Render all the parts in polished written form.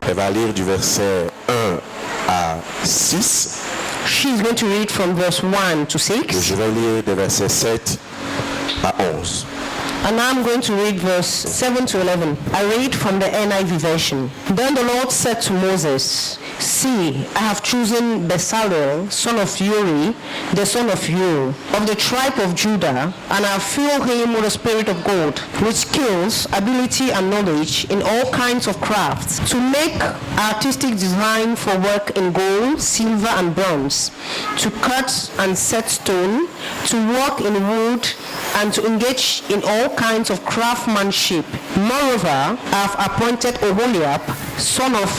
Elle va lire du verset 1 à 6. She's going to read from verse 1 to 6. Et je vais lire des versets 7 à 11. And I'm going to read verse 7 to 11. I read from the NIV version. Then the Lord said to Moses, "See, I have chosen Bezalel, son of Uri, the son of Hur, of the tribe of Judah, and I have filled him with the Spirit of God, with skills, ability, and knowledge in all kinds of crafts, to make artistic design for work in gold, silver, and bronze, to cut and set stone, to work in wood, and to engage in all kinds of craftsmanship. Moreover, I have appointed Oholiab, son of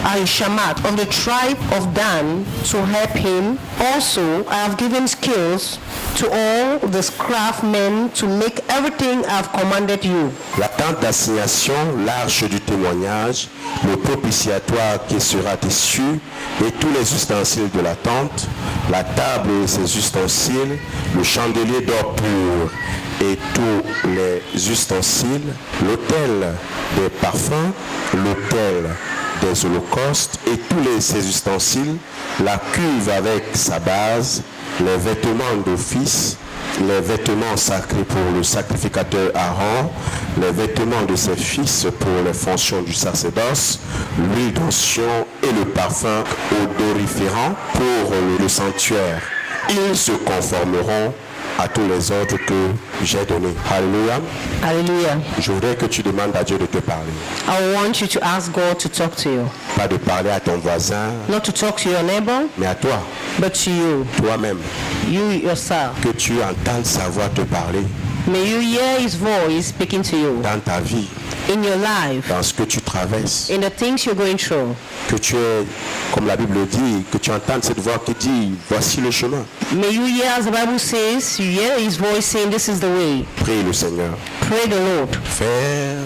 Ahishamat, of the tribe of Dan, to help him. Also, I have given skills to all the craftsmen to make everything I have commanded you." La tente d'assignation, l'arche du témoignage, le propitiatoire qui sera dessus, et tous les ustensiles de la tente, la table et ses ustensiles, le chandelier d'or pur et tous les ustensiles, l'autel des parfums, l'autel des holocaustes et tous ses ustensiles, la cuve avec sa base, les vêtements d'office, les vêtements sacrés pour le sacrificateur Aaron, les vêtements de ses fils pour les fonctions du sacerdoce, l'huile d'onction et le parfum odoriférant pour le sanctuaire. Ils se conformeront à tous les ordres que j'ai donnés. Alléluia. Hallelujah. Je voudrais que tu demandes à Dieu de te parler. I want you to ask God to talk to you. Pas de parler à ton voisin, Not to talk to your neighbor, mais à toi, but to you. toi-même. You yourself. Que tu entendes sa voix te parler May you hear his voice speaking to you dans ta vie, in your life, dans ce que tu traverses. in the things you're going through. Que tu es, comme la Bible dit, que tu entendes cette voix qui dit, voici le chemin. May you hear, as the Bible says, you hear his voice saying, "This is the way." Prie le Seigneur. Pray the Lord. Faire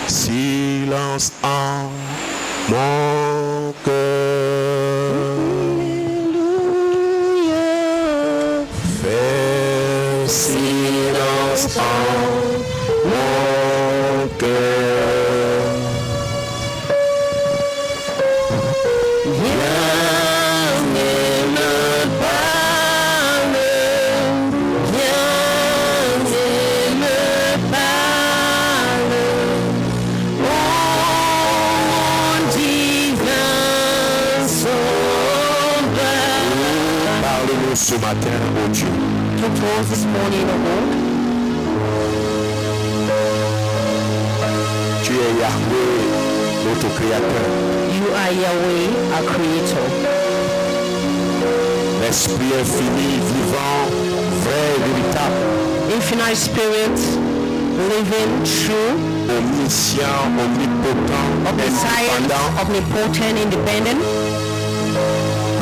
silence en mon cœur. Faire silence en mon cœur. Ce matin, oh Dieu, Talk to us this morning, O Lord. tu es Yahweh, notre Créateur. You are Yahweh, our Creator. L'Esprit infini, vivant, vrai, véritable, Infinite Spirit, living, true, omniscient, omnipotent, omniscient, indépendant, omnipotent, independent,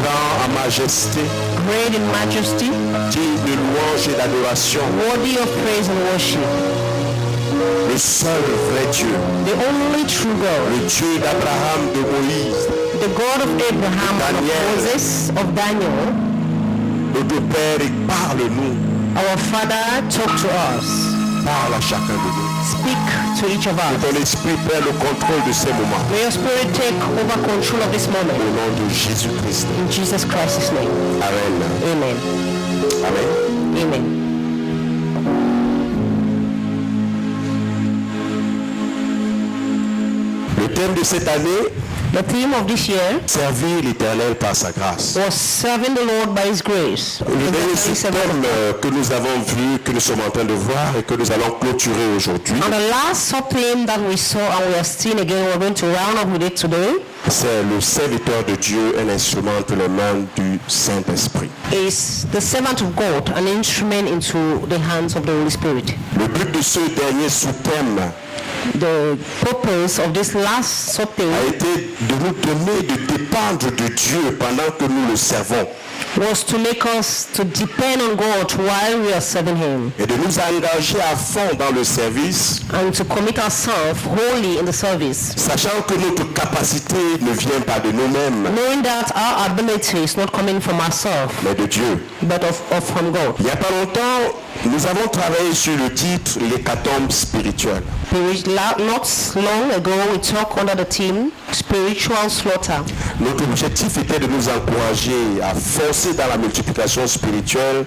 grand en majesté, great in majesty, digne de louange et d'adoration, worthy of praise and worship. le seul vrai Dieu, The only true God, le Dieu d'Abraham, de Moïse, the God of Abraham and of Daniel. Moses, of Daniel, notre Père, et parle-nous, our Father, talk to us. parle à chacun de nous. Speak to each of us. Ton esprit prenne le contrôle de ces moments. May your Spirit take over control of this Au moment. nom de Jésus-Christ. In Jesus Christ's name. Amen. Amen. Amen. Amen. Le thème de cette année, The theme of this year servir l'Éternel par sa grâce. was serving the Lord by His grace. Le dernier sous-thème que nous avons vu, que nous sommes en train de voir et que nous allons clôturer aujourd'hui, And the last sub-theme that we saw and we are seeing again, we're going to round up with it today, c'est le serviteur de Dieu, un instrument entre les mains du Saint-Esprit. is the servant of God, an instrument into the hands of the Holy Spirit. Le but de ce dernier sous-thème The purpose of this last a sub-theme été de nous donner de dépendre de Dieu pendant que nous le servons was to make us to depend on God while we are serving Him et de nous engager à fond dans le service, and to commit ourselves wholly in the service, sachant que notre capacité ne vient pas de nous-mêmes, knowing that our ability is not coming from ourselves mais de Dieu. but from God. Il n'y a pas longtemps, nous avons travaillé sur le titre « L'hécatombe spirituelle ». Not long ago, we talked under the theme Spiritual Slaughter. Notre objectif était de nous encourager à foncer dans la multiplication spirituelle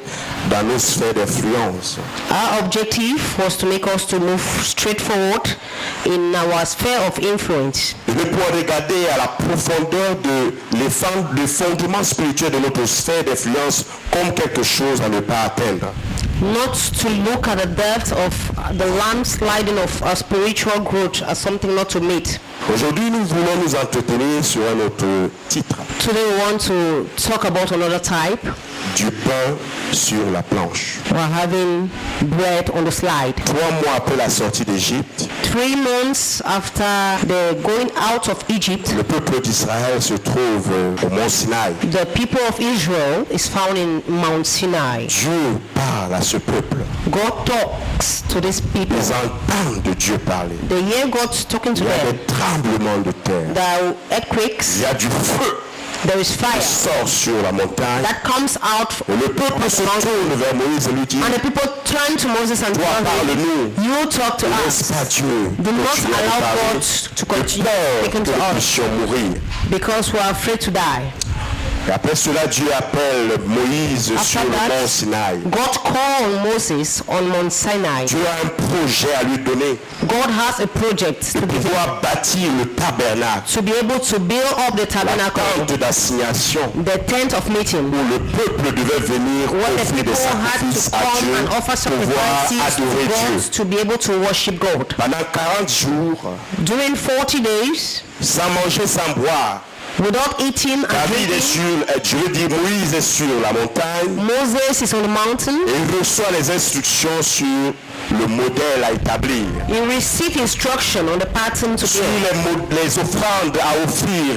dans nos sphères d'influence. Our objective was to make us to move straight forward in our sphere of influence. Et de pouvoir regarder à la profondeur des fondements spirituels de notre sphère d'influence comme quelque chose à ne pas atteindre. Not to look at the depth of the landsliding of our spiritual growth as something not to meet. Aujourd'hui, nous voulons nous entretenir sur un autre titre. Today we want to talk about another type. Du pain sur la planche. We're having bread on the slide. 3 mois après la sortie d'Égypte, 3 months after the going out of Egypt, le peuple d'Israël se trouve au mont Sinaï. the people of Israel is found in Mount Sinai. Dieu parle à ce peuple. God talks to these people. Ils entendent Dieu parler. They hear God talking to Il y a them. des tremblements de terre. There are earthquakes. Il y a du feu There is qui fire sort sur la montagne. that comes out Et le peuple se tourne vers Moïse et lui dit, and the people turn to Moses and toi tell him, parle-nous. you talk to Ne laisse us. pas Dieu Do not continuer à allow parler. God to continue Peur speaking que to nous us puissions mourir. because we are afraid to die. Et après cela, Dieu appelle Moïse After sur le that, mont Sinaï. God called Moses on Mount Sinai. Dieu a un projet à lui donner God has a project de to give him, pouvoir bâtir le tabernacle, to be able to build up the la tabernacle, tente d'assignation, the tent of meeting, où le peuple devait venir where the offrir people des had sacrifices to à come Dieu and offer pour pouvoir sacrifices to adorer God Dieu. to be able to worship God. Pendant 40 jours, During 40 days, sans manger, sans boire, without eating and David est drinking, sur, je veux dire Moïse est sur la montagne Moses is on the mountain. et il reçoit les instructions sur le modèle à établir, He received instruction on the pattern to sur build, les offrandes à offrir,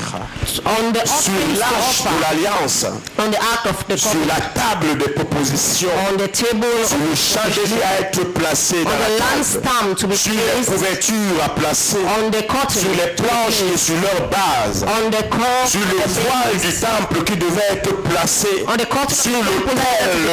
on the sur offerings to l'arche de offer, l'alliance, on the ark of the sur covenant, la table des propositions, on the table sur le chandelier à être placé dans on the la table, lampstand to be sur les placed, couvertures à placer, on the sur les curtain, planches et sur leur base, on the core, sur le voile du temple qui devait être placé, on the curtain sur l'autel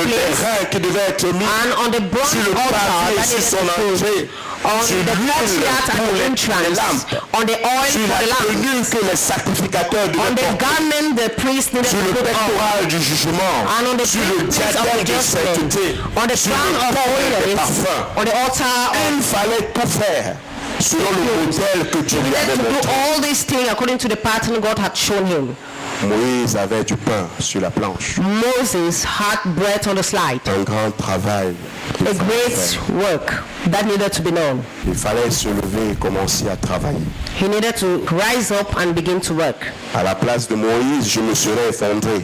des reins qui devait être mis, and on the bronze sur le altar pavé, that sur is son entrée, on sur the l'huile courtyard pour and the les entrance, lampes, on the oil sur for la the lamp, tenue que les sacrificateurs on devaient the porter, garment the priest needed sur to le put on, pectoral du jugement, and on the sur le place diadème of de judgment, sainteté, on the sur crown le of parfum des holiness, parfums. on the altar Il of fallait tout faire selon le modèle que Dieu lui He avait had to do montré. all these things according to the pattern God had shown him. Moïse avait du pain sur la planche. Moses had bread on the slide, Un grand travail. qu'il a fallait great faire. work that needed to be done. Il fallait se lever et commencer à travailler. He needed to rise up and begin to work. À la place de Moïse, je me serais effondré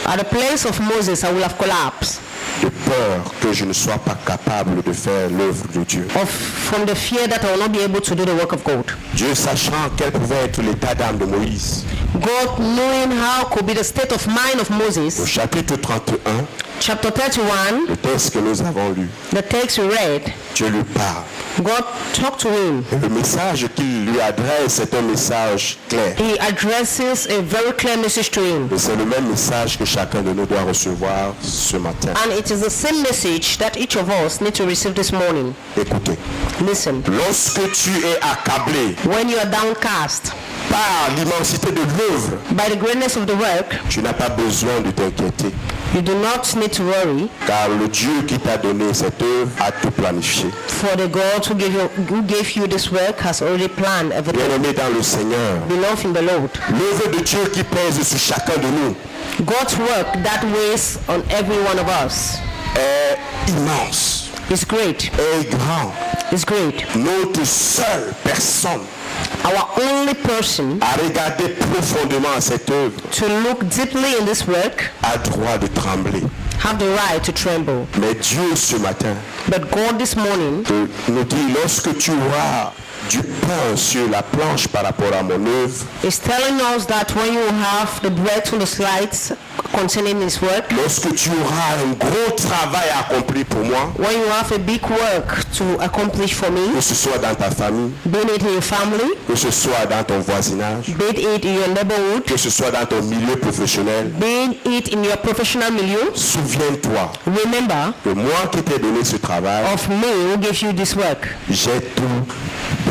At the place of Moses, I will have collapsed de peur que je ne sois pas capable de faire l'œuvre de Dieu. from the fear that I will not be able to do the work of God. Dieu sachant quel pouvait être l'état d'âme de Moïse. God knowing how could be the state of mind of Au Moses, chapitre 31, chapter 31, le texte que nous avons lu, the text we read, Dieu lui parle. God talked to him. Et le message qu'il lui adresse est un message clair. He addresses a very clear message to him. Et c'est le même message que chacun de nous doit recevoir ce matin. And it is the same message that each of us need to receive this morning. Écoutez, Listen, lorsque tu es accablé when you are downcast par l'immensité de l'œuvre, by the greatness of the work, tu n'as pas besoin de t'inquiéter, you do not need to worry, car le Dieu qui t'a donné cette œuvre a tout planifié. for the God who gave you this work has already planned everything. Bien-aimé dans le Seigneur, Beloved in the Lord, l'œuvre de Dieu qui pèse sur chacun de nous God's work that weighs on every one of us est immense, is great. est grand. Is great. Notre seule personne Our only person à regarder profondément à cette œuvre to look deeply in this work a droit de trembler. have the right to tremble. Mais Dieu ce matin But God this morning nous dit, lorsque tu auras du pain sur la planche par rapport à mon œuvre, is telling us that when you have the bread on the slides concerning his work, lorsque tu auras un gros travail à accomplir pour moi, when you have a big work to accomplish for me, que ce soit dans ta famille, be it in your family, que ce soit dans ton voisinage, be it in your neighborhood, que ce soit dans ton milieu professionnel, be it in your professional milieu, souviens-toi remember que moi qui t'ai donné ce travail, of me who gave you this work. j'ai tout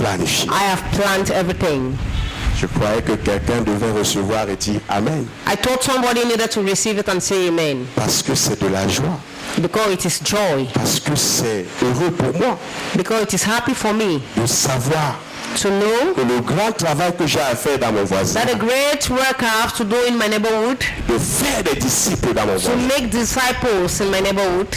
planifié. I have planned everything. Je croyais que quelqu'un devait recevoir et dire Amen. I thought somebody needed to receive it and say amen. Parce que c'est de la joie. Because it is joy. Parce que c'est heureux pour moi Because it is happy for me de savoir to know que le grand travail que j'ai à faire dans mon voisin, that the great work I have to do in my neighborhood, de faire des disciples dans mon to voisin, make disciples in my neighborhood,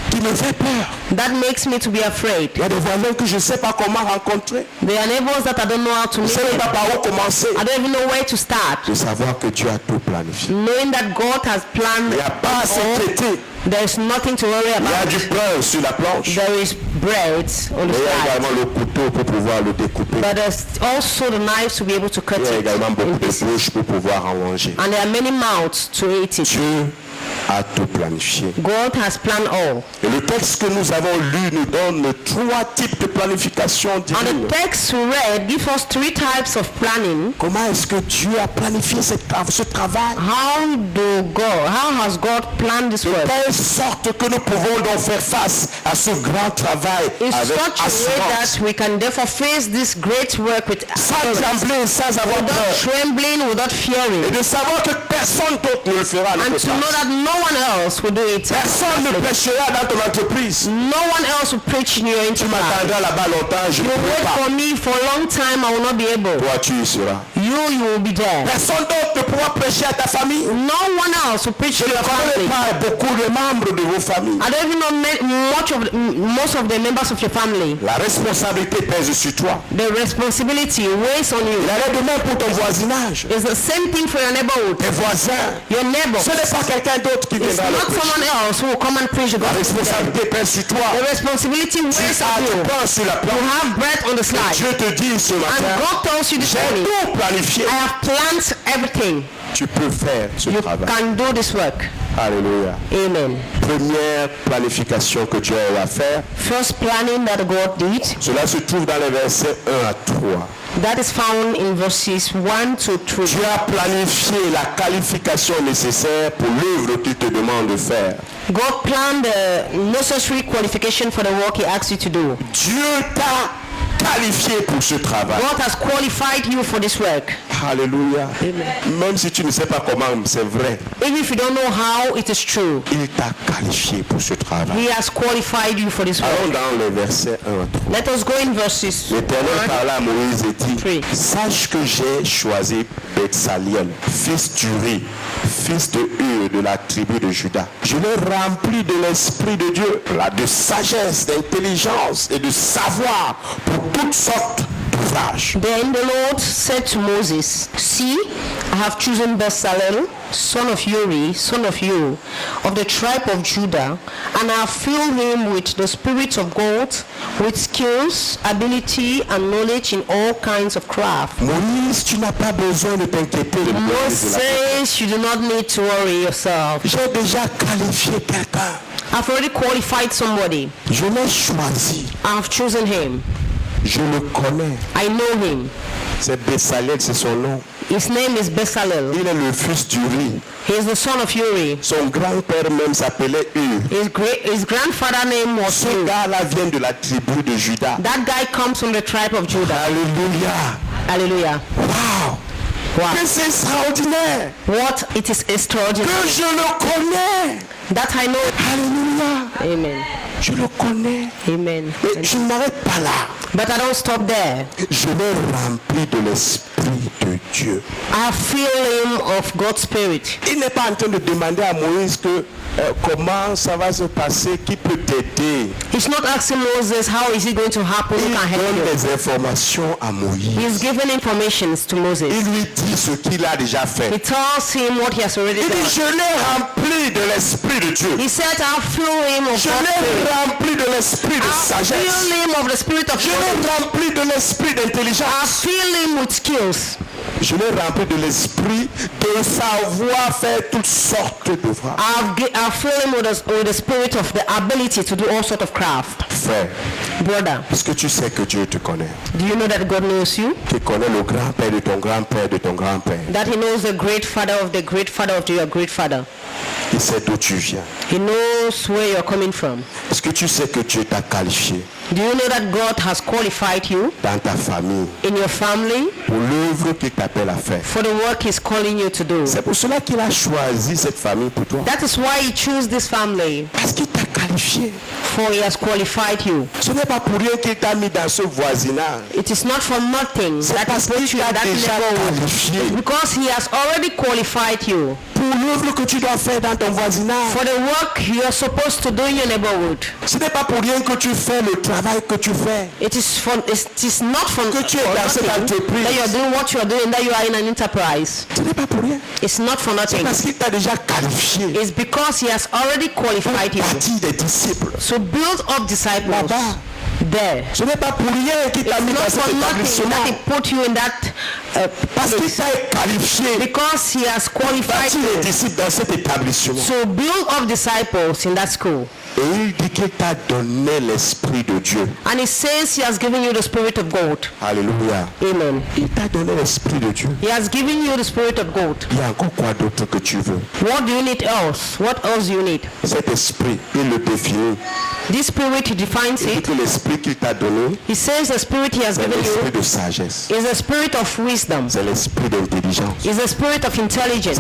qui me fait peur. that makes me to be afraid. Il y a des voisins que je ne sais pas comment rencontrer. There are neighbors that I don't know how to Je ne meet. sais même pas par où commencer. I don't even know where to start. De savoir que Dieu a tout planifié. Knowing that God has planned Il n'y a pas à all, s'inquiéter. there is nothing to worry Il y a about. du pain sur la planche. There is bread on the Il y a side. également le couteau pour pouvoir le découper. But there's also the knives to be able to cut Il y a it. également beaucoup in de pieces. bouches pour pouvoir en manger. And there are many mouths to eat it. Dieu a tout planifié. God has planned all. Et le texte que nous avons lu nous donne 3 types de planification And divine. the text we read gives us 3 types of planning. Comment est-ce que Dieu a planifié ce travail How has God planned this de work? telle sorte que nous pouvons donc faire face à ce grand travail In avec such a way assurance, that we can therefore face this great work with sans assurance, trembler, sans avoir without peur, trembling, without et fearing, de savoir que personne d'autre ne le fera à and notre to know place. that no one else will do it. Personne ne prêchera dans ton entreprise. No one else will preach in your Tu enterprise. m'attendras là-bas longtemps, je ne You pourrai wait pas. for me for a long time, I will not be able. Toi, tu y seras. You will be there. Personne d'autre ne pourra prêcher à ta famille. No one else will preach Je to ne your connais family. pas beaucoup de membres de vos familles. I don't even know most of the members of your family. La responsabilité pèse sur toi. The responsibility weighs on you. Il en est de même pour ton voisinage. It's the same thing for your neighborhood, Tes voisins. your neighbor. Ce n'est pas quelqu'un d'autre qui It's viendra le not prêcher. someone else who will come and preach the La gospel. responsabilité pèse sur toi. The responsibility Tu weighs as on du you. pain sur la You planche. have bread on the slide. Dieu te dit ce And matin, God tells you this j'ai morning, tout planifié. I have planned everything. Tu peux faire ce You travail. can do this work. Alléluia. Amen. Première planification que Dieu a faire, First planning that God did, cela se trouve dans les versets 1 à 3. that is found in verses 1 to 3. Dieu a planifié la qualification nécessaire pour l'œuvre qu'il te demande de faire. God planned the necessary qualification for the work He asks you to do. Dieu t'a qualifié pour ce travail. God has qualified you for this work. Alléluia. Même si tu ne sais pas comment, c'est vrai. Even if you don't know how, it is true. Il t'a qualifié pour ce travail. He has qualified you for this work. Allons dans les versets 1 à 3. Let us go in verses L'Éternel 1. parla à Moïse et dit, Three. sache que j'ai choisi Bethsaliel, fils d'Uri, fils de Hur de la tribu de Juda. Je l'ai rempli de l'Esprit de Dieu, de sagesse, d'intelligence et de savoir pour toutes sortes d'ouvrages. Then the Lord said to Moses, See, I have chosen Bezalel, son of Uri, son of Hur, of the tribe of Judah, and I have filled him with the Spirit of God, with skills, ability, and knowledge in all kinds of craft. Moïse, tu n'as pas besoin de t'inquiéter de Moses, you do not need to worry yourself. J'ai déjà qualifié quelqu'un. I've already qualified somebody. Je l'ai choisi. I've chosen him. Je le connais. I know him. C'est Bethsaliel, c'est son nom. His name is Bezalel. Il est le fils d'Uri. He is the son of Uri. Son grand-père même s'appelait Hur. His grandfather name was Ce Hur. gars-là vient de la tribu de Juda. That guy comes from the tribe of Judah. Alléluia. Hallelujah. Wow. Wow. Que c'est extraordinaire. What it is extraordinary. Que je le connais. That I know. Alléluia. Amen. Je le connais. Amen. Mais je ne m'arrête pas là. But I don't stop there. Je l'ai rempli de l'Esprit de Dieu. I feel him of God's Spirit. Il n'est pas en train de demander à Moïse que comment ça va se passer, qui peut t'aider. He's not asking Moses how is it going to happen. Who Il can help donne you? des informations à Moïse. He's given information to Moses. Il lui dit ce qu'il a déjà fait. He tells him what he has already Il dit, done. je l'ai rempli de l'Esprit de Dieu. He said, I fill him of Je God's l'ai Spirit. rempli de l'Esprit de I sagesse. fill him of the Spirit of Je God. l'ai rempli de l'Esprit I d'intelligence. fill him with skills. Je l'ai rempli de l'Esprit de savoir faire toutes sortes d'ouvrages. I fill him with the spirit of the ability to do all sort of craft. Frère, Brother, est-ce que tu sais que Dieu te connaît? do you know that God knows you? Tu connais le grand-père de ton grand-père de ton grand-père. That he knows the great father of your great father. Il sait d'où tu viens. He knows where you're coming from. Est-ce que tu sais que Dieu t'a qualifié Do you know that God has qualified you dans ta famille in your family pour l'œuvre qu'il t'appelle à faire? for the work He's calling you to do? C'est pour cela qu'il a choisi cette famille pour toi. That is why He chose this family, Parce qu'il t'a qualifié. for He has qualified you. Ce n'est pas pour rien qu'il t'a mis dans ce voisinage. It is not for nothing C'est that He parce put qu'il you in t'a that déjà neighborhood. qualifié It's because He has already qualified you pour l'œuvre que tu dois faire dans ton voisinage. for the work you are supposed to do in your neighborhood. Ce n'est pas pour rien que tu fais le travail que tu fais. It is not for Que tu es dans cette nothing entreprise. that you're doing what you're doing, that you are in an enterprise. Ce n'est pas pour rien. It's not for nothing. Parce qu'il t'a déjà qualifié It's because He has already pour qualified you bâtir des disciples. to build up disciples Là-bas. there. Ce n'est pas pour rien qu'il t'a It's mis dans not cet for nothing établissement. that He put you in that Parce qu'il place. t'a qualifié Because He has qualified bâtir les you disciples dans cet établissement. to build up disciples in that school. Et il dit qu'il t'a donné l'Esprit de Dieu. And He says He has given you the Spirit of God. Alléluia. Amen. Il t'a donné l'Esprit de Dieu. He has given you the Spirit of God. Il y a encore quoi d'autre que tu veux? What do you need else? What else do you need? Cet esprit, il le définit. This Spirit, He defines Il dit it. que l'esprit qu'il t'a donné, He says the Spirit He has c'est given l'esprit you de sagesse. is a spirit of wisdom, C'est l'esprit d'intelligence. is a spirit of C'est intelligence,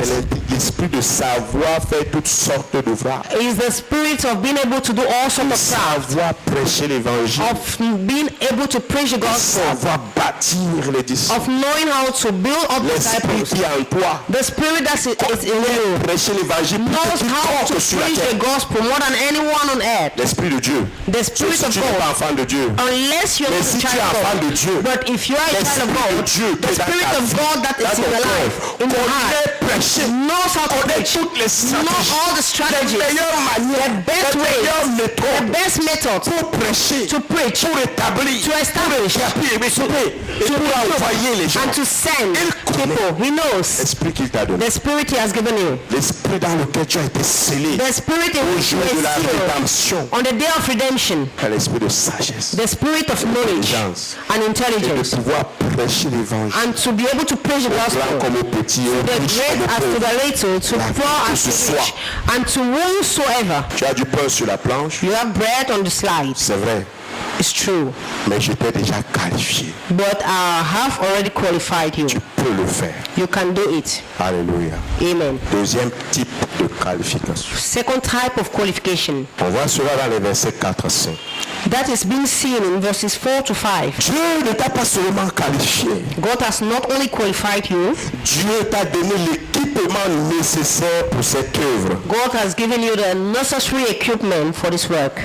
l'esprit de savoir faire toutes sortes d'ouvrages. is the spirit of being able to do all sorts De of stuff, savoir prêcher l'évangile. of being able to preach the De gospel, savoir bâtir les disciples. of knowing how to build up L'esprit disciples. qui est en toi. The spirit that is in you Prêcher l'évangile plus knows que how to quiconque sur la preach the terre. gospel more than anyone on earth. L'esprit de Dieu. The Si spirit of tu n'es pas God. enfant de Dieu, Unless you're mais not si a tu es child enfant of de God, Dieu, but if you are a child of l'esprit de God, Dieu qui the est dans spirit ta of vie, God that dans is in ton your cœur, life, in your heart, connaît prêcher, knows how to connaît preach, toutes les knows stratégies, all the les strategies, meilleures manières, the best les meilleures ways, the méthodes best method pour prêcher, to preach, pour établir, to establish, et pour envoyer les gens. and to send people. He knows L'esprit qu'il t'a donné, the spirit He has given you, l'esprit dans lequel tu as été scellé the spirit in au which you jour de la are sealed rédemption, on the day of redemption, c'est l'esprit de sagesse the spirit of knowledge and et de intelligence, pouvoir prêcher l'évangile and to be able to preach the au grand gospel. comme au petit, au The riche great comme as au to pauvre. the little, to La poor vie que as ce to soit. rich, and to whomsoever. Tu as du pain sur la planche, You have bread on the slides. c'est vrai, It's true. mais je t'ai déjà qualifié. But I have already qualified you. Tu peux le faire. You can do it. Alléluia. Amen. Deuxième type de qualification. Second type of qualification. On voit cela dans les versets 4 à 5. That is being seen in verses 4 to 5. Dieu ne t'a pas seulement qualifié. God has not only qualified you, Dieu t'a donné l'équipement nécessaire pour cette œuvre. God has given you the necessary equipment for this work.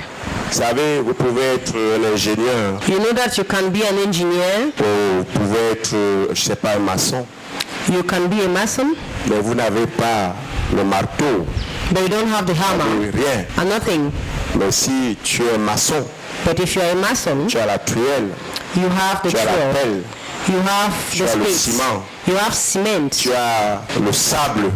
Vous savez, vous pouvez être un ingénieur, You know that you can be an engineer, ou vous pouvez être, je sais pas, un maçon, you can be a mason, mais vous n'avez pas le marteau, but you don't have the hammer rien. and nothing. Mais si tu es un maçon, But if you are a mason, tu as la truelle, you have the tu as la drill, pelle, you have tu the as le spades, ciment, you have cement, tu as le sable,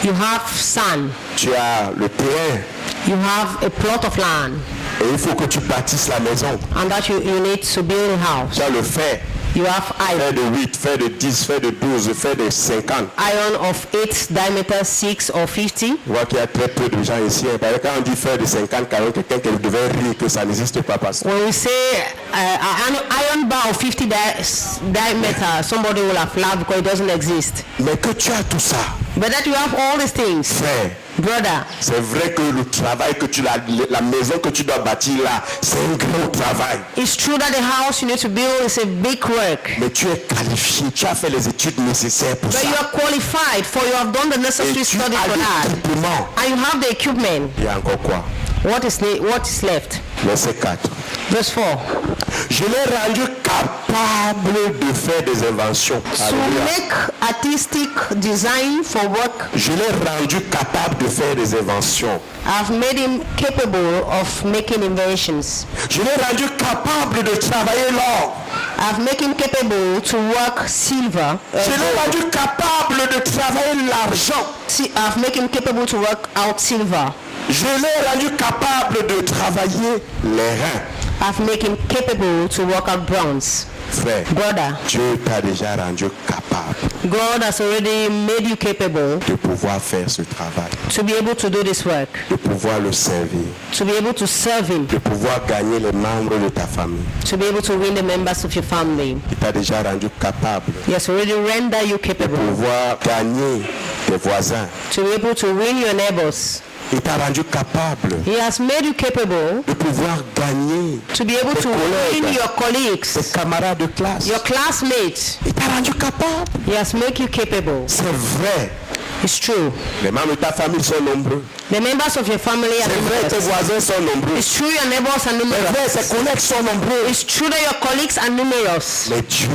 you have sand, tu as le terrain. you have a plot of land, Et il faut que tu bâtisses la maison. and that you need to build a house. Tu as le fer, You have fer iron, de 8, fer de 10, fer de 12, fer de 50. iron of 8 diameter, 6 or 50. Je vois qu'il y a très peu de gens ici. Parce que quand on dit fer de 50, quand quelqu'un qui devait rire que ça n'existe pas. Parce que When we say an iron bar of 50 diameter, somebody will have laughed because it doesn't exist. mais que tu as tout ça, But that you have all these things, frère, brother, c'est vrai que le travail que tu la maison que tu dois bâtir là, c'est un grand travail. it's true that the house you need to build is a big work. Mais tu es qualifié, tu as fait les études nécessaires pour But ça. you are qualified for you have done the Et necessary tu study for as that. l'équipement. And you have the equipment. Il y a encore quoi? What is left? Verset 4. Verse 4. Je l'ai rendu capable de faire des inventions. To Alléluia. make artistic design for work, Je l'ai rendu capable de faire des inventions. I've made him capable of making inventions. Je l'ai rendu capable de travailler l'or. I've made him capable to work silver. Je l'ai rendu capable de travailler l'argent. I've made him capable to work out silver. Je l'ai rendu capable de travailler les reins. I've made him capable to work out bronze. Frère, Brother, Dieu t'a déjà rendu capable capable God has already made you capable de pouvoir faire ce travail, to be able to do this work, de pouvoir le servir, to be able to serve Him, de pouvoir gagner les membres de ta famille. to be able to win the members of your family. Il t'a déjà rendu capable He has already rendered you de capable pouvoir gagner tes voisins. to be able to win your neighbors. Il t'a rendu capable He has made you capable de pouvoir gagner to be able to win your tes colleagues, camarades de classe. your classmates. Il t'a rendu capable. He has made you capable. C'est vrai. It's true. Les membres de ta famille sont nombreux. The members of your family are C'est vrai, tes numerous. voisins sont nombreux. It's true your neighbors are C'est vrai, numerous. tes collègues sont nombreux. It's true that your colleagues are numerous. Mais Dieu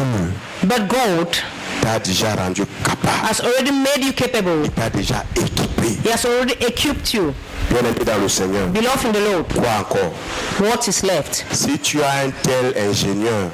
But God t'a déjà rendu capable. has already made you capable. Il t'a déjà équipé. He has already equipped you. Bien-aimé dans le Seigneur. Beloved in the Lord, Quoi encore? what is left? Si tu as un tel ingénieur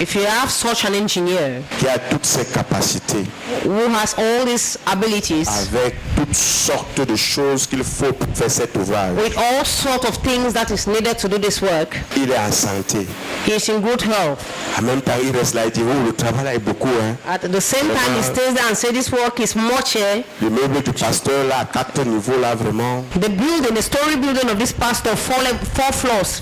If you have such an engineer qui a toutes ses capacités, who has all these abilities avec toutes sortes de choses qu'il faut pour faire cet ouvrage, with all sorts of things that is needed to do this work, il est en santé. he is in good health. En même temps, il reste là et dit, oh, le travail là est beaucoup. Hein. At the same time, he stays there and says this work is much here. Le meuble du pasteur là, à 4 niveaux là, vraiment, The building, the story building of this pastor, four floors,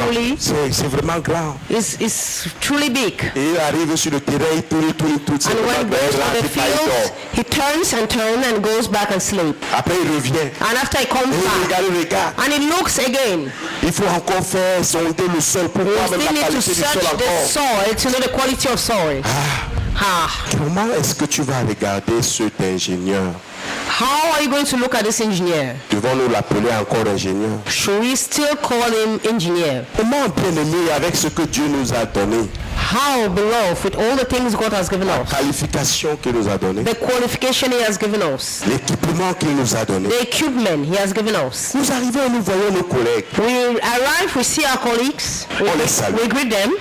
truly, c'est vraiment grand. is truly big. Et il arrive sur le terrain, il tourne, c'est And when he goes to the field, he turns and goes back and sleep. Après, il revient. And after he comes Et il back, regarde. and he looks again. Il faut encore faire sonder le sol pour voir We même still la need to qualité du sol search the encore. soil to know the quality of soil. Comment est-ce que tu vas regarder cet ingénieur? How are you going to look at this engineer? Devons-nous l'appeler encore ingénieur? Should we still call him engineer? Comment, bien-aimé, avec ce que Dieu nous a donné, How, beloved, with all the things God has given la us, qualification qu'il nous a donnée, the qualification he has given us, l'équipement qu'il nous a donné, the equipment he has given us. nous arrivons et nous voyons nos collègues. We arrive, we see our colleagues, On les salue. we greet them,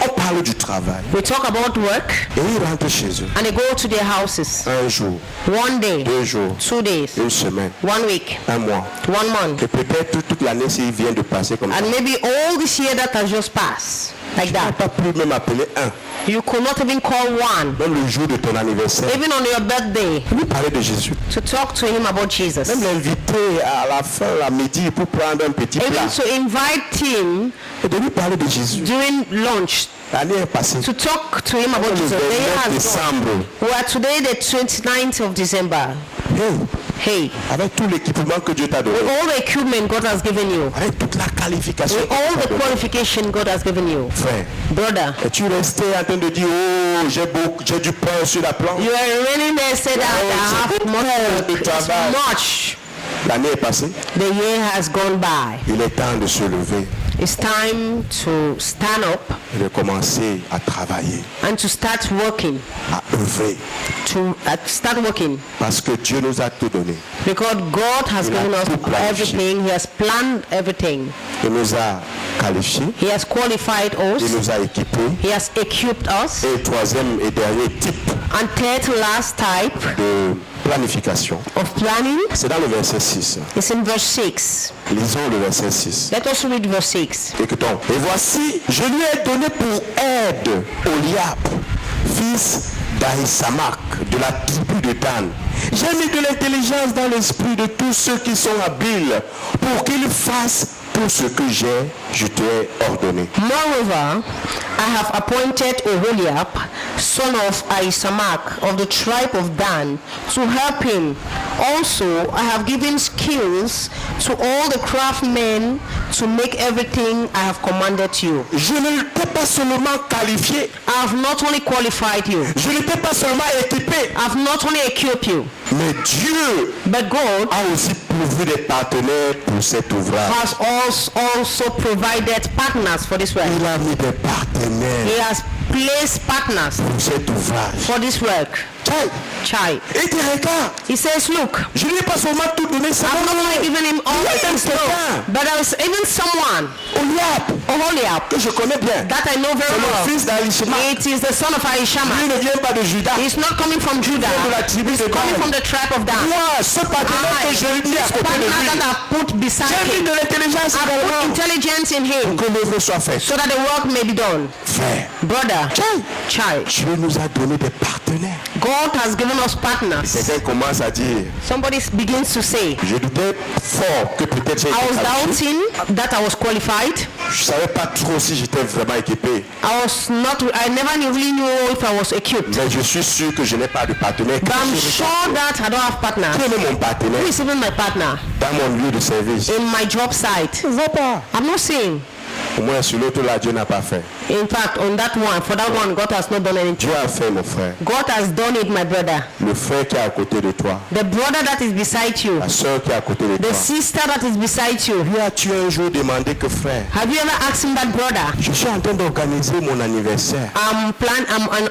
On parle du travail. we talk about work, Et ils rentrent chez eux. and they go to their houses. Un jour, 1 day, 2 jours, 2 days, une semaine, 1 week, 1 mois. 1 month, Et peut-être toute l'année s'il vient de passer comme ça. and maybe all this year that has just passed, like Tu n'as that. pas pu même appeler un. You could not even call one, Même le jour de ton anniversaire. even on your birthday, Lui parler de Jésus. to talk to him about Jesus. Même l'inviter à la fin, à midi, pour prendre un petit Even plat. to invite him Et de lui parler de Jésus. during lunch, L'année est passée. to talk to him about Le Jesus. The 29 year has gone. décembre. We are today the 29th of December. Hey, Hey, avec tout l'équipement que Dieu t'a donné. with all the equipment God has given you, Avec toute la qualification. with que all Dieu the t'a donnée. qualification God has given you, Frère, brother, es-tu resté en train de dire, oh, j'ai du pain sur la planche. you are remaining there said that I have much, it's much. L'année est passée. The year has gone by. Il est temps de se lever It's time to stand up et de commencer à travailler, and to start working, à œuvrer. start working. Parce que Dieu nous a tout donné. Because God has Il a given us tout planifié. everything. He has planned everything. Il nous a qualifiés. He has qualified Il us. nous a équipés. He has equipped us. Et troisième et dernier type And third last type de planification, of planning c'est dans le verset 6. is in verse 6. Lisons le verset 6. Let us read verse 6. Écoutons. Et voici, je lui ai donné pour aide Oliab, fils d'Ahisamak, de la tribu de Dan. J'ai mis de l'intelligence dans l'esprit de tous ceux qui sont habiles pour qu'ils fassent tout ce que je t'ai ordonné. Moreover, I have appointed Oholiab, son of Ahisamach, of the tribe of Dan, to help him. Also, I have given skills to all the craftsmen to make everything I have commanded you. Je ne t'ai pas seulement qualifié, I have not only qualified you, je ne t'ai pas seulement équipé, I have not only equipped you, mais Dieu but God a aussi pourvu des partenaires pour cet ouvrage. has also provided partners for this work. Il a mis des partenaires He has placed partners pour cet ouvrage. for this work. Tiens, Child. et tu regardes, He says, look, je ne lui ai pas seulement tout donné, ça I've not only given him all Il y a the things, quelqu'un. no, but I was even someone, Oliab, Oholiab, que je connais bien. that I know C'est very le well. fils d'Alishama. It is the son of Lui Ahishama. ne vient pas de Juda. He's not coming from Judah. De la tribu de Coming from Dan. the tribe of Dan. Moi, ce partenaire que j'ai mis à côté de Partner that lui, I put beside j'ai mis him. de l'intelligence I put également intelligence in him pour que l'œuvre soit faite. so that the work may be done. Frère, Brother, child, Dieu nous a donné des partenaires. God has given us partners. Quelqu'un commence à dire, Somebody begins to say, je doutais fort que peut-être j'ai I été was qualifié. doubting that I was qualified. Je ne savais pas trop si j'étais vraiment équipé. I never really knew if I was equipped. Mais je suis sûr que je n'ai pas de partenaire. But I'm sure that I don't have partner. Qui est mon partenaire Who is even my partner? dans mon lieu de service? In my job site. Je ne vois pas. I'm not saying. Au moins sur l'autre là, Dieu n'a pas fait. In fact, on that one, for that one, God has not done anything. Dieu a fait, mon frère. God has done it, my brother. Le frère qui est à côté de toi. The brother that is beside you. La soeur qui est à côté de The toi. sister that is beside you. Lui as-tu un jour demandé que frère, Have you ever asked him that, brother? je suis en train d'organiser mon anniversaire. I'm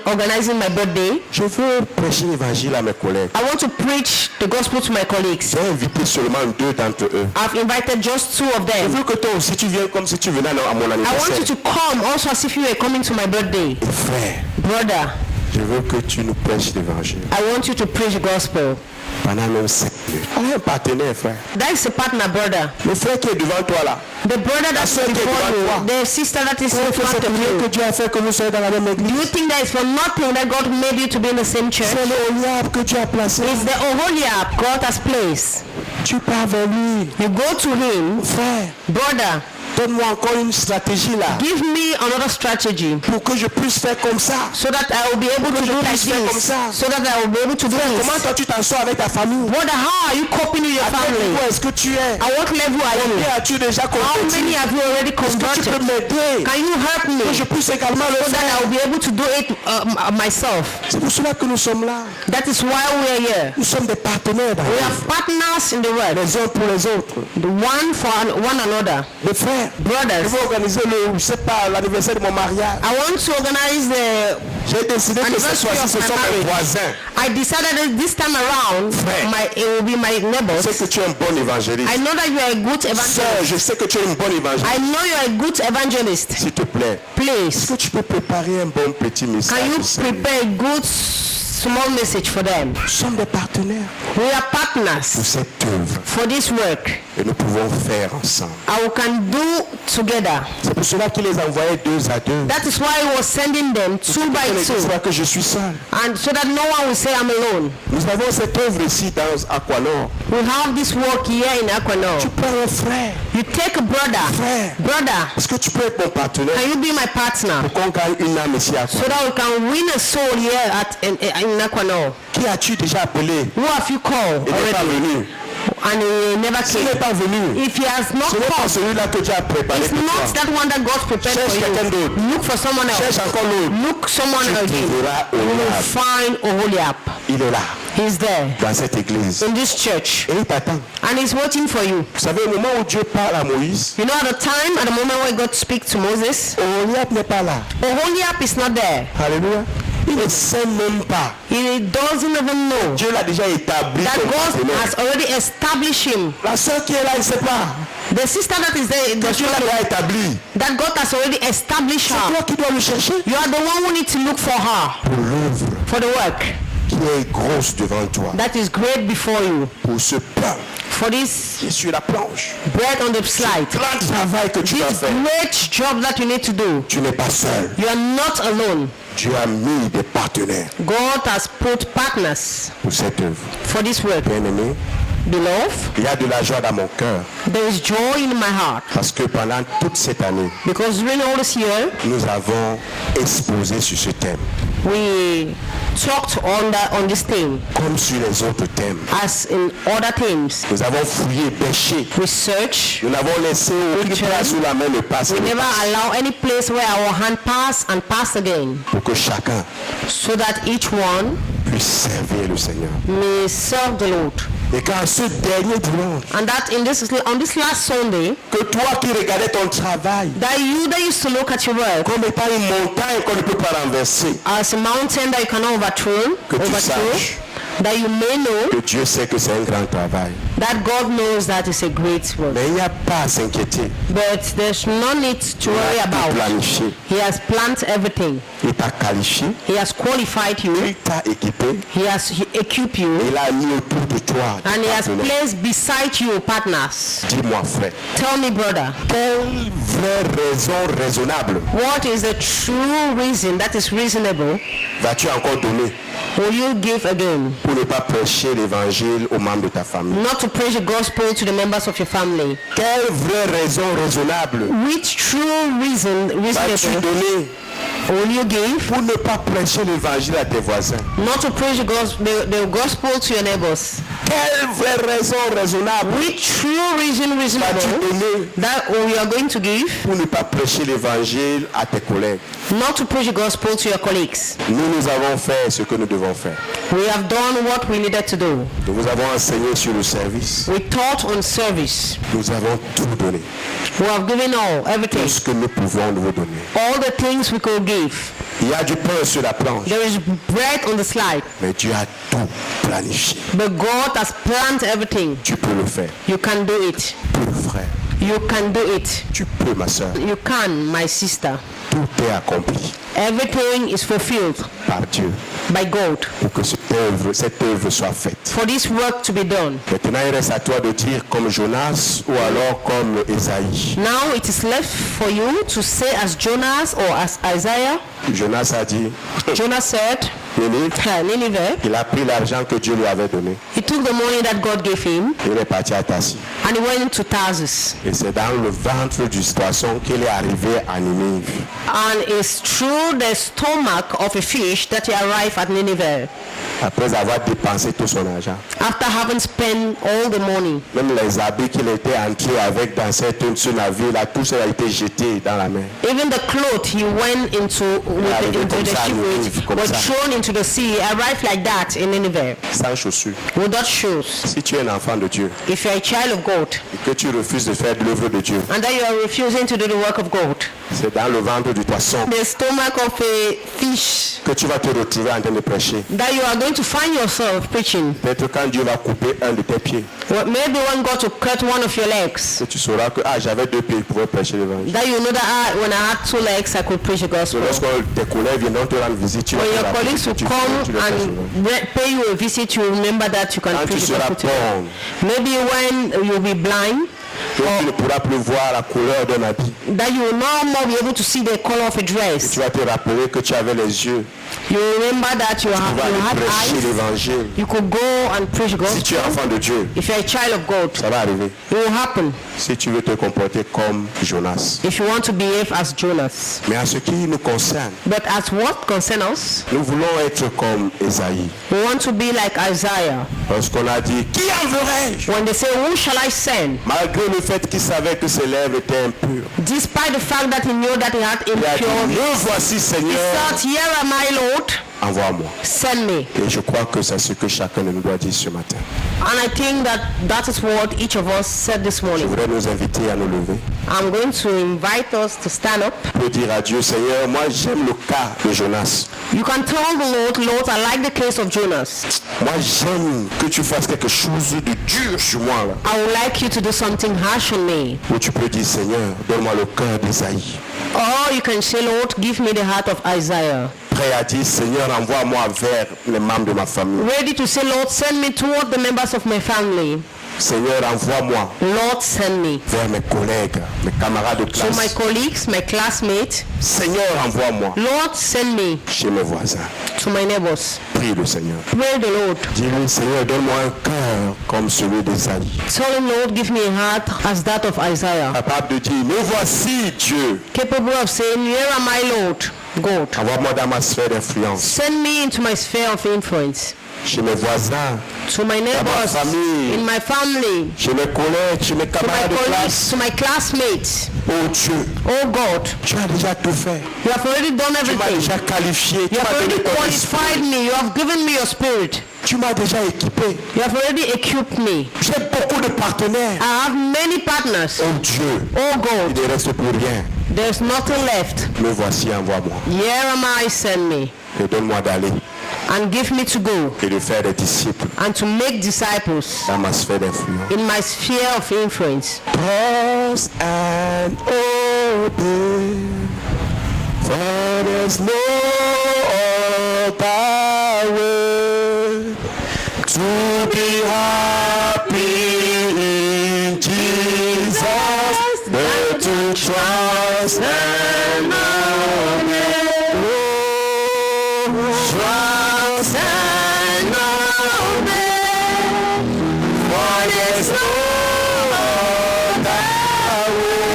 organizing my birthday. Je veux prêcher l'évangile à mes collègues. I want to preach the gospel to my colleagues. J'ai invité seulement 2 d'entre eux. I've invited just 2 of Je them. veux que toi aussi tu viennes comme si tu venais à mon I want anniversaire. you to come also as if you were coming to my birthday. Et frère, Brother, je veux que tu nous prêches l'évangile I want you to preach the gospel. pendant même 5 minutes. On a un partenaire, frère. That is a partner, brother. Le frère qui est devant toi là. The brother that's sœur qui est before devant you, toi. the sister that is in C'est front of que you. Dieu a fait que nous soyons dans la même Do you église. think that it's for nothing that God made you to be in the same church? C'est le Oliab que Dieu a placé. It's the Oholiab God has placed. Tu pars vers lui. You go to him, Frère, brother, donne-moi encore une stratégie là. give me another strategy Pour que je puisse faire comme ça. so that I will be able to do like puisse faire comme this. ça. So that I will be able to do Comment this. toi tu t'en sors avec ta famille? Brother, how are you coping with your À quel family? niveau est-ce que tu es? At what level are you? Combien as-tu déjà How converti? many have you already Est-ce que tu peux converted? m'aider? Can you help me Que je puisse également le so that I faire. will be able to do it myself? C'est pour cela que nous sommes là. That is why we are here. Nous sommes des partenaires dans We la are vie. partners in the work, Les uns pour les autres. the one for one another. Mes frères, je Brothers, veux organiser le, je sais pas, l'anniversaire de mon mariage. I want to organize the. J'ai décidé que cette Anniversary fois-ci, of ce my sont mes marriage. voisins. I decided that this time around, Frère. it will be my Je neighbors. sais que tu es un bon évangéliste. I know that you are a good Sœur, evangelist. je sais que tu es une bonne évangéliste. I know you are a good evangelist. S'il te plaît, est-ce Please, que tu peux préparer un bon petit message? can you du Seigneur? prepare a good small message for them? Nous sommes des partenaires We are pour partners cette œuvre for this work. et nous pouvons faire ensemble. I can do together. C'est pour cela qu'il les envoyait 2 à 2. That is why I was sending them 2 by Ne dis 2, pas que je suis seul. and so that no one will say I'm alone. Nous avons cette œuvre ici dans Aquanor. We have this work here in Aquanor. Tu prends un frère. You take a brother. Frère, Brother, est-ce que tu peux être mon partenaire can you be my partner pour qu'on gagne une âme ici à so Aquanor? that we can win a soul here in Aquanor? Qui as-tu déjà appelé? Who have you called Il n'est pas already? venu. And he never S'il n'est came. pas venu, If he has not ce n'est pas come, celui-là que Dieu a préparé it's pour not toi. that one that God prepared Cherche for quelqu'un you. d'autre. Look for someone else. Cherche encore l'autre. Look someone else. trouveras You will Oholiab. find Oholiab. Il est là, He's there dans cette église. in this church, Et il t'attend. and he's waiting for you. Vous savez, au moment où Dieu parle à Moïse, You know, at the moment when God speaks to Moses, Oholiab n'est pas là. Oholiab is not there. Alléluia. Il ne sait même pas. He doesn't even know Dieu l'a déjà établi that comme God partenaire. has already established him. La sœur qui est là, il ne sait pas. The sister that is there, Que Dieu l'a déjà établi. that God has already established C'est her. toi qui dois le chercher. You are the one who needs to look for her, Pour l'œuvre for the work qui est grosse devant toi. that is great before you, Pour ce pain for this qui est sur la planche. bread on the slide, Grand travail que tu dois this faire. great job that you need to do. Tu n'es pas seul. You are not alone. Dieu a mis des partenaires God has put partners pour cette œuvre. for this work. Bien-aimé, Beloved, il y a de la joie dans mon cœur there is joy in my heart parce que pendant toute cette année, because during all this year, nous avons exposé sur ce thème, we talked on this theme comme sur les autres thèmes. as in other themes. Nous avons fouillé, pêché. We search. Nous n'avons laissé aucune place où la main ne passe We et ne never passe. allow any place where our hand pass and pass again, Pour que chacun so that each one puisse servir le Seigneur. may serve the Lord. Et qu'en ce dernier dimanche, And that on this last Sunday, que toi qui regardais ton travail that you that used to look at your work comme étant une montagne qu'on ne peut pas renverser, as a mountain that you cannot overthrow, que tu saches that you may know que Dieu sait que c'est un grand travail. that God knows that is a great work. Mais il n'y a pas à s'inquiéter. But there's no need to worry Il a about. planifié, He has planned everything. il t'a qualifié, He has qualified you. il t'a équipé, He has equipped you. il a mis autour de toi des And he has partenaires. placed beside you partners. Dis-moi frère, Tell me, brother, quelle vraie raison raisonnable what is the true reason that is reasonable vas-tu encore donner will you give again? pour ne pas prêcher l'évangile aux membres de ta famille? Not to preach the gospel to the members of your family. Quelle vraie raison raisonnable Which true reason vas-tu reasonable donner will you give? pour ne pas prêcher l'évangile à tes voisins? Not to preach the gospel to your neighbors. Quelle vraie raison raisonnable Which true reason vas-tu reasonable donner that we are going to give? pour ne pas prêcher l'évangile à tes collègues? Not to preach the gospel to your colleagues. Nous avons fait ce que nous devons faire. We have done what we needed to do. Nous vous avons enseigné sur le service. We taught on service. Nous avons tout donné. We have given all, everything. Tout ce que nous pouvons vous donner. All the things we could give. Il y a du pain sur la planche, There is bread on the slide. mais Dieu a tout planifié. But God has planned everything. Tu peux le faire. You can do it. Tu peux le faire. You can do it. Tu peux, ma soeur. You can, my sister. Tout est accompli Everything is fulfilled par Dieu by God pour que cette œuvre soit faite. for this work to be done. Maintenant, il reste à toi de dire comme Jonas ou alors comme Esaïe. Now it is left for you to say as Jonas or as Isaiah. Jonas a dit, Jonas said, Nineveh, il a pris l'argent que Dieu lui avait donné. he took the money that God gave him Il est parti à Tassi. and he went to Tarsus. Et c'est dans le ventre du poisson qu'il est arrivé à Ninive. And it's through the stomach of a fish that he arrived at Nineveh Après avoir dépensé tout son argent. after having spent all the money. Même les habits qu'il était entré avec dans ce navire, là, tout ça a été jeté dans la mer. Even the clothes he went into into the ship with were thrown into the sea. Arrived like that in Nineveh Sans chaussures. without shoes. Si tu es un enfant de Dieu If you're a child of God et que tu refuses de faire de l'œuvre de Dieu, and that you are refusing to do the work of God, c'est dans le ventre du poisson the stomach of a fish que tu vas te retrouver en train de prêcher. that you are going to find yourself preaching. Peut-être quand Dieu va couper un de tes pieds, Well, maybe when God to cut one of your legs, que tu sauras que j'avais 2 pieds pour prêcher l'évangile. that you know that when I had 2 legs, I could preach the gospel. Lorsque tes collègues viendront te rendre visite, tu vas When te your rappeler colleagues que will tu come tu le prêches l'évangile. and pay you a visit, you remember that you can Quand tu preach the seras gospel to them. pauvre, Maybe when you'll be blind, donc tu ne pourras plus voir la couleur d'un habit. that you will no more be able to see the color of a dress. Tu vas te rappeler que tu avais les yeux. You remember that you Tu vas aller had prêcher eyes. l'évangile. You could go and preach the Si tu gospel. es enfant de Dieu, If you're a child of God, ça va arriver. it will happen Si tu veux te comporter comme Jonas. if you want to behave as Jonas. Mais en ce qui nous concerne, But as what concerns us, nous voulons être comme Esaïe. we want to be like Isaiah. Lorsqu'on a dit, qui enverrai-je? When they say, who shall I send? Malgré le fait qu'il savait que ses lèvres étaient impures. Despite the fact that he knew that he had Il a dit, impure, me voici he Seigneur, said, here am I, Lord, envoie-moi. send me. Et je crois que c'est ce que chacun de nous doit dire ce matin. And I think that that is what each of us said this Je morning. voudrais nous inviter à nous lever. I'm going to invite us to stand up. Pour dire à Dieu, Seigneur, moi j'aime le cas de Jonas. You can tell the Lord, Lord, I like the case of Jonas. Moi j'aime que tu fasses quelque chose de dur sur moi. Là. I would like you to do something harsh on me. Où tu peux dire, Seigneur, donne-moi le cœur d'Esaïe. Or you can say, Lord, give me the heart of Isaiah. Prêt à dire, Seigneur, envoie-moi vers les membres de ma famille. Ready to say, Lord, send me toward the members of my family. Seigneur, envoie-moi Lord, send me. vers mes collègues, mes camarades de To my classe. colleagues, my classmates. Seigneur, envoie-moi Lord, send me chez mes voisins. to my neighbors. Prie le Seigneur. Pray the Lord. Dis-lui, Seigneur, donne-moi un cœur comme celui d'Esaïe. Tell him, Lord, give me a heart as that of Isaiah. Capable de dire, me voici Dieu. Capable of saying, here am I, Lord, God. Envoie-moi dans ma sphère d'influence. Send me into my sphere of influence. Chez mes voisins, To my neighbors, famille. in my family, chez mes collègues, chez mes to my camarades de colleagues, classe. to my classmates. Oh Dieu, Oh God, tu as déjà tout fait. you have already done Tu m'as everything. déjà qualifié. Tu You have m'as donné already ton qualified esprit. me. You have given me your spirit. Tu m'as déjà équipé. You have already equipped me. J'ai beaucoup de partenaires. I have many partners. Oh Dieu, Oh God, il ne reste plus rien. there's nothing left. Me voici, envoie-moi. Here am I, send me. Et donne-moi d'aller and give me to go et de faire des disciples and to make disciples dans ma sphère d'influence. in my sphere of influence. Trust and obey, for there's no other way to be happy in Jesus than to trust and obey. Trust and obey, for there's no other way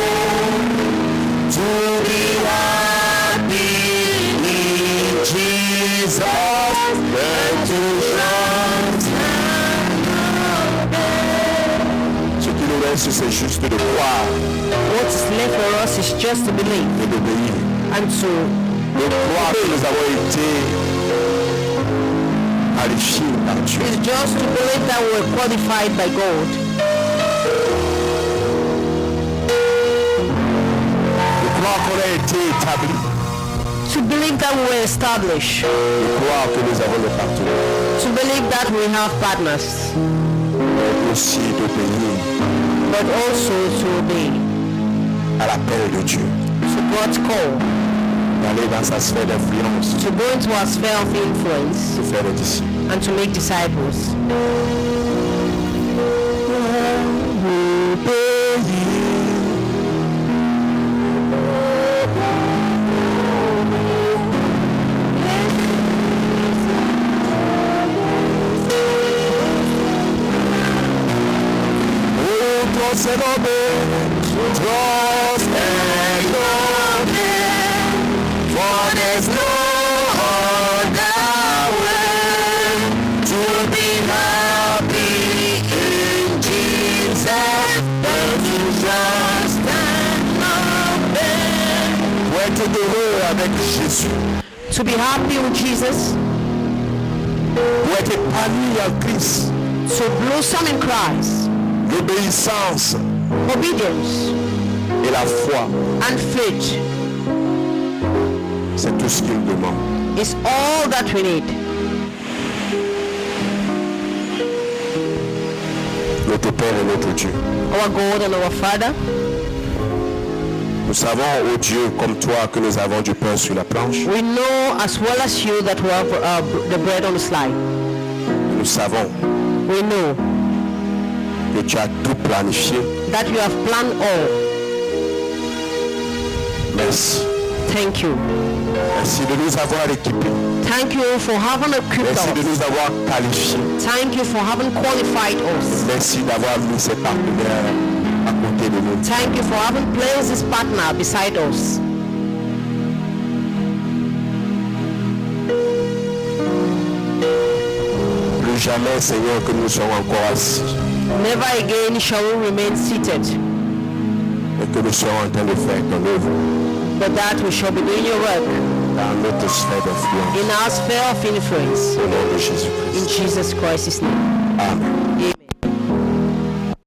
to be happy in Jesus than to trust and obey. Ce qui nous reste, c'est juste de croire What is left for us is just to believe et d'obéir. and to De croire que nous avons été qualifiés par Dieu. It's just to believe that we're qualified by God. De croire qu'on a été établi. To believe that we're established. De croire que nous avons des partenaires. To believe that we have partners. Mais aussi d'obéir But also to obey. à l'appel de Dieu. To God's call. D'aller dans sa sphère d'influence. To go into our sphere of influence. De faire des disciples. And to make disciples. Trust and obey, trust and obey, for there's no other way to be happy in Jesus than to trust and obey. Pour être heureux avec Jésus, To be happy with Jesus. pour être épanoui en Christ, To blossom in Christ. l'obéissance Obedience et la foi, and faith c'est tout ce qu'il demande. is all that we need. Notre Père et notre Dieu. Our God and our Father, Nous savons, ô Dieu, comme toi, que nous avons du pain sur la planche. we know as well as you that we have the bread on the slide. Nous savons We know que tu as tout planifié. that you have planned all. Merci. Thank you. Merci de nous avoir équipés. Thank you for having equipped Merci de us. nous avoir qualifiés. Thank you for having qualified us. Merci d'avoir mis ces partenaires à côté de nous. Thank you for having placed this partner beside us. Plus jamais, Seigneur, que nous serons encore assis Never again shall we remain seated, et que nous serons en train de faire ton œuvre but that we shall be doing your work dans notre sphère d'influence. in our sphere of influence. Au nom de Jésus-Christ. In Jesus Christ's name. Amen.